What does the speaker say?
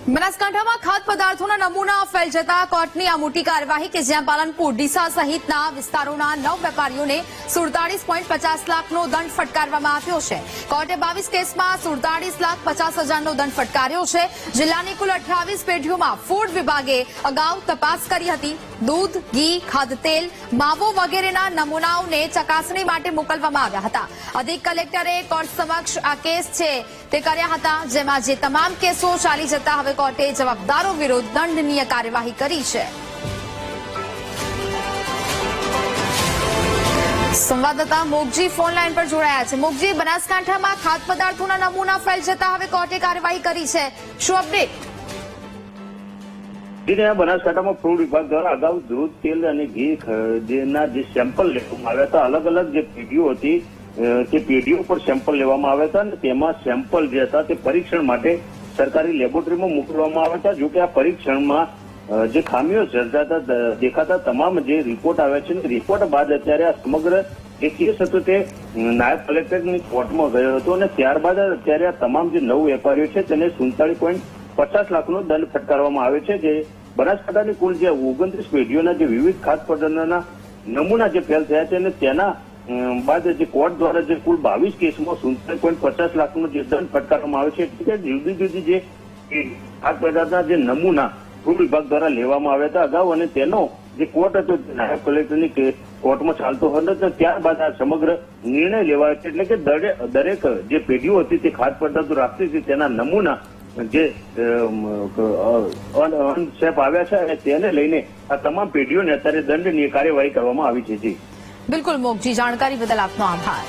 બનાસકાંઠામાં ખાદ્ય પદાર્થોના નમૂના ફેલ જતા કોર્ટની આ મોટી કાર્યવાહી કે જ્યાં પાલનપુર ડીસા સહિતના વિસ્તારોના 9 વેપારીઓને 47.50 લાખનો દંડ ફટકારવામાં આવ્યો છે। કોર્ટે 22 કેસમાં 47,50,000નો દંડ ફટકાર્યો છે। જિલ્લાની કુલ 28 પેઢીઓમાં ફૂડ વિભાગે અગાઉ તપાસ કરી હતી। દૂધ, ઘી, ખાદ્યતેલ, માવો વગેરેના નમૂનાઓને ચકાસણી માટે મોકલવામાં આવ્યા હતા। અધિક કલેક્ટરે કોર્ટ સમક્ષ આ કેસ છે તે કર્યા હતા, જેમાં જે તમામ કેસો ચાલી જતા હવે કોર્ટે જવાબદારો વિરુદ્ધ દંડનીય કાર્યવાહી કરી છે। સંવાદદાતા મોગજી ફોન લાઈન પર જોડાયા છે। મોગજી, બનાસકાંઠામાં ખાદ્ય પદાર્થોના નમૂના ફેલ જતા હવે કોર્ટે કાર્યવાહી કરી છે, શું અપડેટ? બનાસકાંઠામાં ફૂડ વિભાગ દ્વારા અગાઉ દૂધ, તેલ અને ઘીના જે સેમ્પલ લેવામાં આવ્યા હતા, અલગ અલગ જે પેઢીઓ હતી તે પેઢીઓ પર સેમ્પલ લેવામાં આવ્યા હતા અને તેમાં સેમ્પલ જે હતા તે પરીક્ષણ માટે સરકારી લેબોરેટરીમાં મોકલવામાં આવ્યા હતા। જો કે આ પરીક્ષણમાં જે ખામીઓ સર્જાતા દેખાતા તમામ જે રિપોર્ટ આવ્યા છે, રિપોર્ટ બાદ અત્યારે આ સમગ્ર જે કેસ હતો તે નાયબ કલેક્ટરની કોર્ટમાં ગયો હતો અને ત્યારબાદ અત્યારે આ તમામ જે 9 વેપારીઓ છે તેને 47.50 લાખનો દંડ ફટકારવામાં આવ્યો છે। જે બનાસકાંઠાની કુલ જે 29 પેઢીઓના જે વિવિધ ખાદ્ય પદાર્થોના નમૂના જે ફેલ થયા છે અને તેના બાદ જે કોર્ટ દ્વારા જે કુલ 22 કેસમાં 47.50 લાખનો જે દંડ ફટકારવામાં આવ્યો છે, એટલે કે જુદી જુદી જે ખાદ્ય પદાર્થના જે નમૂના ફૂડ વિભાગ દ્વારા લેવામાં આવ્યા હતા અગાઉ અને તેનો જે કોર્ટ હતો નાયબ કલેક્ટરની કોર્ટમાં ચાલતો હતો, ત્યારબાદ આ સમગ્ર નિર્ણય લેવાયો છે। એટલે કે દરેક જે પેઢીઓ હતી તે ખાદ્ય પદાર્થો રાખતી હતી તેના નમૂના જે અનસેફ આવ્યા છે અને તેને લઈને આ તમામ પેઢીઓને અત્યારે દંડનીય કાર્યવાહી કરવામાં આવી છે। જી બિલકુલ મોગજી, જાણકારી બદલ આપનો આભાર।